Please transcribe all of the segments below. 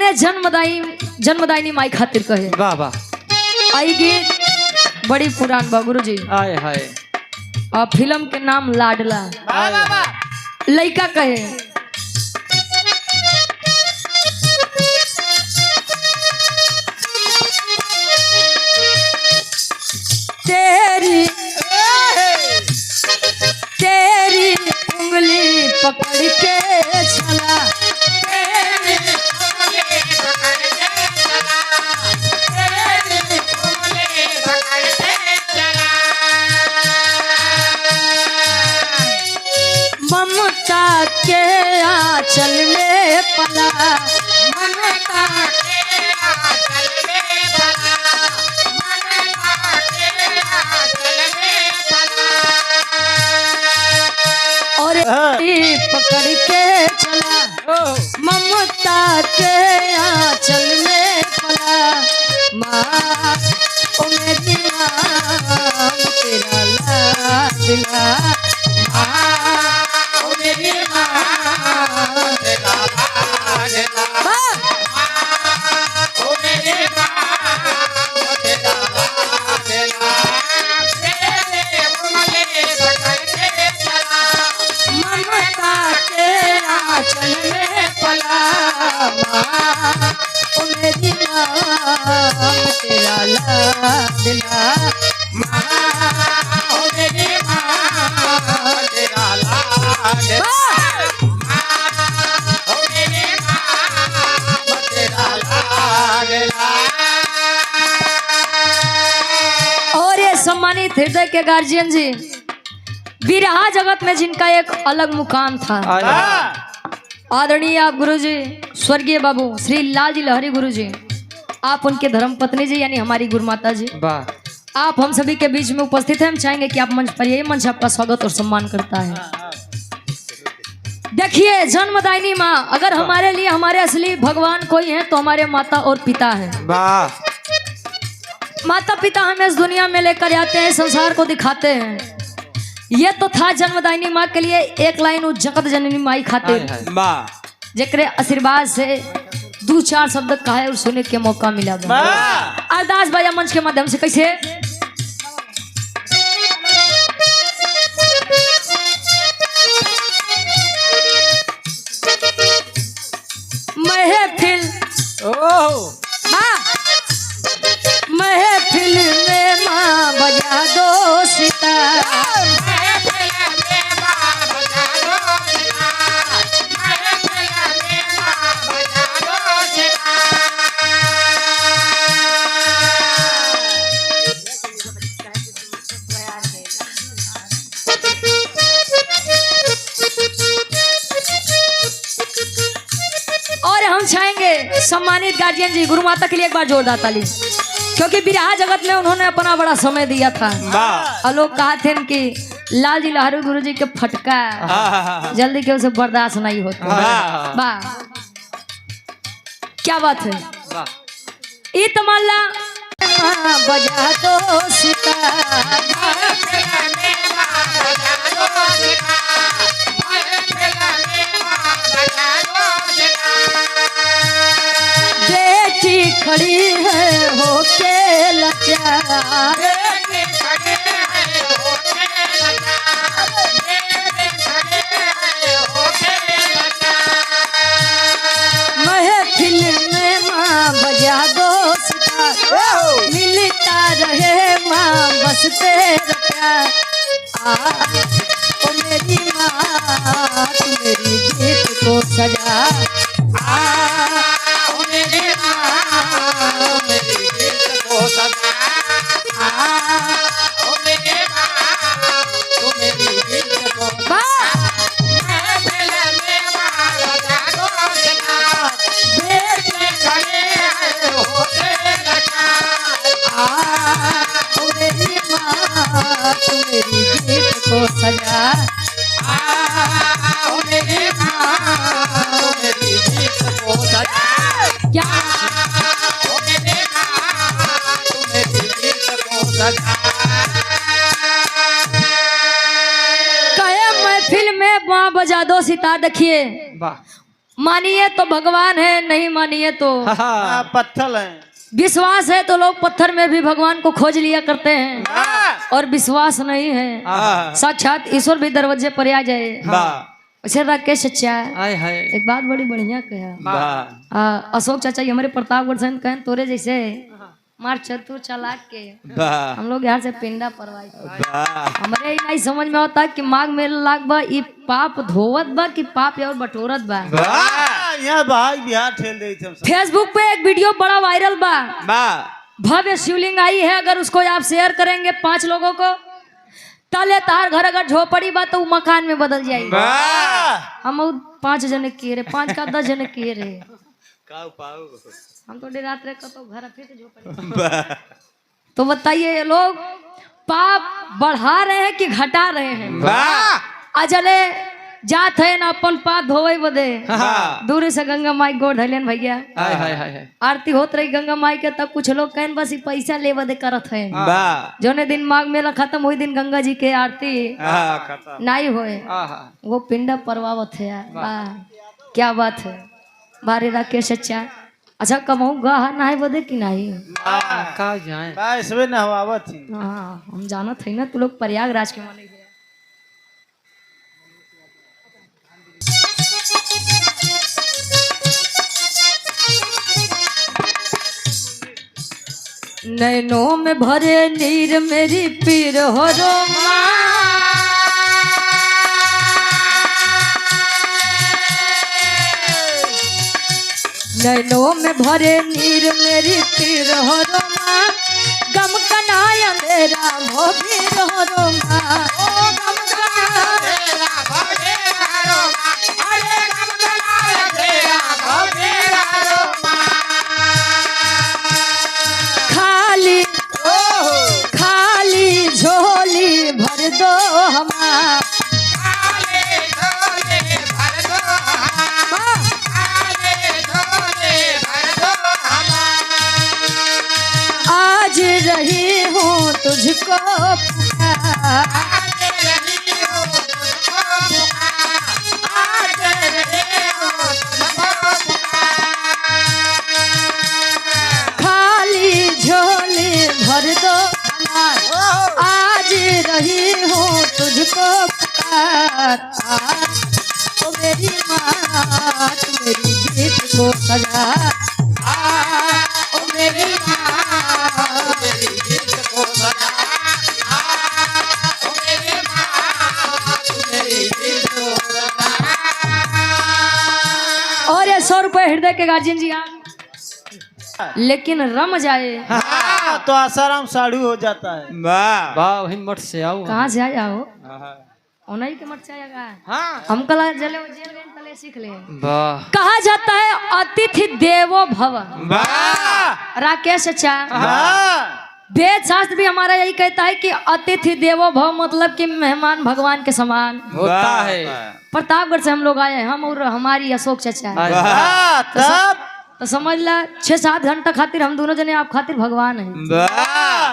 ये जन्मदायिनी माई खातिर कहे। वाह वाह। आई गीत बड़ी पुरान बा गुरुजी। आए हाय। और फिल्म के नाम लाडला। लइका कहे तेरी तेरी उंगली पकड़ के चला, तेरी उंगली पकड़ के चला, तेरी उंगली पकड़ के चला। ममता के आंचल में पला, ममता के आंचल में पला, ममता के आंचल में पला। और पकड़ के चला, ममता के आंचल में पला। माँ ओ मेरी माँ तेरा लाडला, माँ ओ मेरी माँ तेरा लाडला, माँ ओ मेरी माँ तेरा लाडला। तेरे उंगली पकड़ के चला, ममता के आंचल में पला। माँ ओ मेरी माँ तेरा लाडला, माँ ओ मेरी माँ तेरा लाडला, माँ ओ मेरी माँ तेरा लाडला। और ये सम्मानित हृदय के गार्जियन जी, बिरहा जगत में जिनका एक अलग मुकाम था, आदरणीय आप गुरुजी स्वर्गीय बाबू श्री लाल जी लहरी गुरुजी, आप उनके धर्म पत्नी जी यानी हमारी गुरुमाता जी, आप हम सभी के बीच में उपस्थित हैं। हम चाहेंगे कि आप मंच पर, यही मंच आपका स्वागत और सम्मान करता है। देखिए जन्मदायिनी माँ, अगर हमारे लिए हमारे असली भगवान कोई है तो हमारे माता और पिता है। माता पिता हमें इस दुनिया में लेकर आते हैं, संसार को दिखाते हैं। ये तो था जन्मदायिनी माँ के लिए एक लाइन उस जगत जननी माई खातिर, जेकरे आशीर्वाद से दो चार शब्द कहे और सुने के मौका मिला। अरदास बाजा मंच के माध्यम से कैसे महफिल महफिल में माँ बजा दो सितार, और हम चाहेंगे सम्मानित गार्जियन जी गुरु माता के लिए एक बार जोरदार ताली, क्योंकि बिरहा जगत में उन्होंने अपना बड़ा समय दिया था। और लोग कहते हैं कि लाल जी लहरी गुरु जी के फटका जल्दी के उसे बर्दाश्त नहीं होता। वाह क्या बात है। इतमल्ला बजा दो सितार, बेटी खड़ी है होके लाचार, महफिल में माँ बजा दो सितार, मिलता रहे माँ बसते प्यार। ओ मेरी माँ तू मेरी गीत को सजा, ओ मेरी माँ मेरी गीत को सजा, ओ मेरी माँ तू मेरी गीत को सजा। महफिल में माँ बजा दो सितार, बेटी खड़े हैं होके लाचार। ओ मेरी माँ तू मेरी गीत को सजा, ओ मेरी माँ तू मेरी गीत को सजा। क्या ओ मेरी माँ तू मेरी गीत को सजा। कहे महफिल में माँ बजा दो सितार। देखिए मानिए तो भगवान है, नहीं मानिए तो पत्थर है। विश्वास है तो लोग पत्थर में भी भगवान को खोज लिया करते हैं, और विश्वास नहीं है साक्षात ईश्वर भी दरवाजे पर आ जाए। वैसे राकेश चाचा एक बात बड़ी बढ़िया कहा, अशोक चाचा हमारे प्रतापगढ़ से कहें तोरे जैसे मार चतुर चालाक के हम लोग यहाँ से पिंडा परवाई। हमारे नहीं समझ में आता कि माघ मेला लाग बा ई पाप धोवत बा कि पाप और बटोरत बा। यहाँ भाई बिहार ठेल दे फेसबुक पे एक वीडियो बड़ा वायरल बा, भव्य शिवलिंग आई है, अगर उसको आप शेयर करेंगे 5 लोगों को, तले तार घर अगर झोपड़ी बा तो मकान में बदल जाएगी। हम 5 जने किए रे, 5 का 10 जने किए रे, हम तो रात रहे तो घर फिर झोपड़ी। तो बताइए ये लोग पाप बढ़ा रहे हैं कि घटा रहे हैं? अजले जात है ना अपन पाप धोवे बदे दूर से गंगा माई गोड़ धैलन भैया। आरती होत रही गंगा माई के, तब कुछ लोग कहन बस पैसा ले बदे करत है। जोने दिन माघ मेला खत्म हुई दिन गंगा जी के आरती नहीं होए, वो पिंडा परवावत है यार। क्या बात है बारे राकेश अच्छा। अच्छा कमाऊ गा नहाए बदे कि नहीं का जाए इसमें नहवावत थी। हम जानत है ना तू लोग प्रयागराज के माने नैनों में भरे नीर मेरी पीर हो रो नैनों में भरे नीर मेरी पीर हो रो गम कनाय अंधेरा भो पीर हो रो दो हमार आज रही हूँ तुझको खाली झोली भर दो हमार, आज रही हूँ तुझको पुकार। ओ मेरी माँ तू मेरी गीत को सजा, ओ मेरी माँ मेरी गीत को सजा, ओ मेरी माँ तू मेरी गीत को सजा। और ये 100 रुपए हृदय के गार्जियन जी आप लेकिन रम जाए तो आसाराम साड़ू हो जाता है। वाह वही मठ से आओ। कहाँ से आया हो? उन्हीं के मठ से आएगा। हम कल जले जेल गए तले सीख ले। कहा जाता है अतिथि देवो भव। राकेश अच्छा वेद शास्त्र भी हमारा यही कहता है कि अतिथि देवो भव, मतलब कि मेहमान भगवान के समान होता है। प्रतापगढ़ से हम लोग आए, हम और हमारी अशोक चाचा, तो समझ ला 6-7 घंटा खातिर हम दोनों जने आप खातिर भगवान है।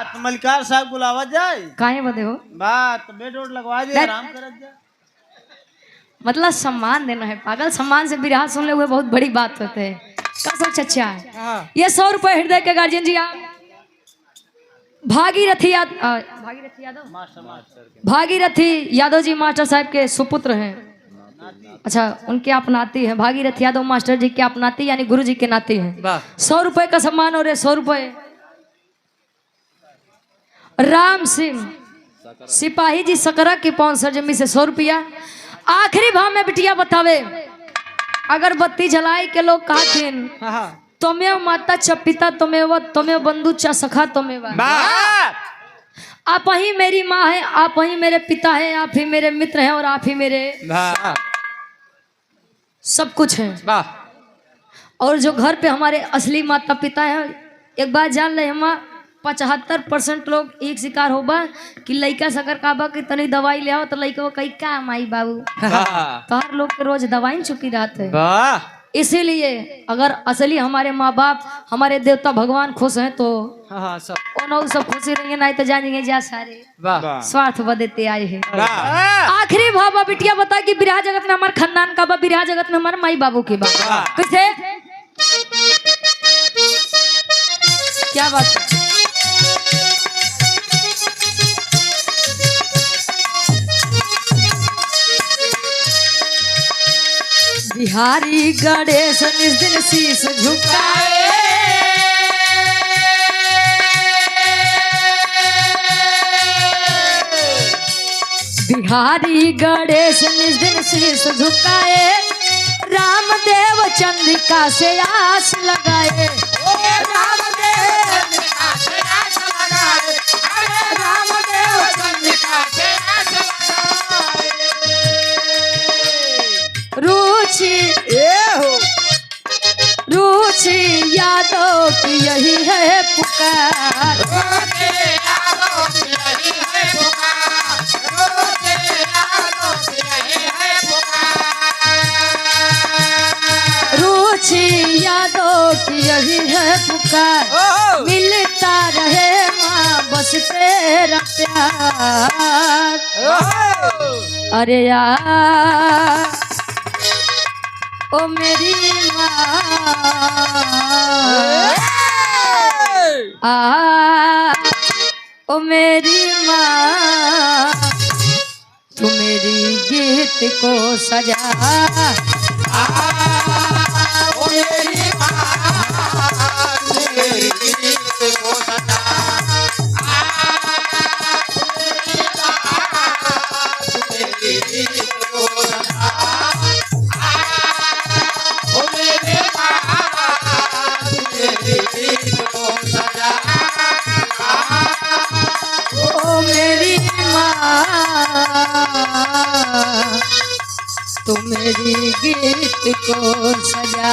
तो मलिकार साहब बुलावा जाए काहे बदे हो बात बेड रोड लगवा दे आराम करत जा। मतलब सम्मान देना है पागल, सम्मान से बिरहा सुन ले हुए बहुत बड़ी बात होते है। कसम सच्चा है। ये 100 रुपए हृदय के गार्जियन जी आप भागीरथी यादव जी मास्टर साहब के सुपुत्र हैं। अच्छा उनके आप नाती हैं, भागीरथ यादव मास्टर जी के आप नाती यानी गुरु जी के नाती हैं। 100 रुपए का सम्मान और 100 रुपए राम सिंह सिपाही जी सकरा की पौन सरजमी से 100 रुपया। आखिरी भाव में बिटिया बतावे अगरबत्ती जलाए के लोग कहथिन तमेव माता च पिता तमेव तमेव बंधु च सखा तमेव। आप ही मेरी माँ है, आप ही मेरे पिता है, आप ही मेरे मित्र हैं और आप ही मेरे सब कुछ है। और जो घर पे हमारे असली माता पिता हैं, एक बात जान ले हम 75% लोग एक शिकार होबा कि लइका सकर काबा कि तनी दवाई ले आओ तो लइका कई का माई बाबू तो हर लोग के रोज दवाई चुकी रहते हैं। इसीलिए अगर असली हमारे माँ बाप हमारे देवता भगवान खुश हैं तो हाँ हाँ सब उन्होंने सब खुशी रहेंगे नहीं तो जानेंगे जा सारे वाह स्वार्थ बदलते आए हैं वाह आखिरी भाव बिटिया बता कि बिरहा जगत में हमारे खानदान का बा बिरहा जगत में हमारे माई बाबू की बात कैसे क्या बात है? बिहारी गणेश निज दिन शीश झुकाए बिहारी गणेश निज दिन शीश झुकाए रामदेव चंद्रिका से आस लगाए रुचि रुचि यादों की यही है पुकार रुचि यादों की यही है पुकार मिलता रहे माँ बस तेरा प्यार अरे यार ओ मेरी माँ ओ मेरी माँ तू मेरी गीत को सजा ओ मेरी ओ मेरी माँ तू मेरी गीत को सजा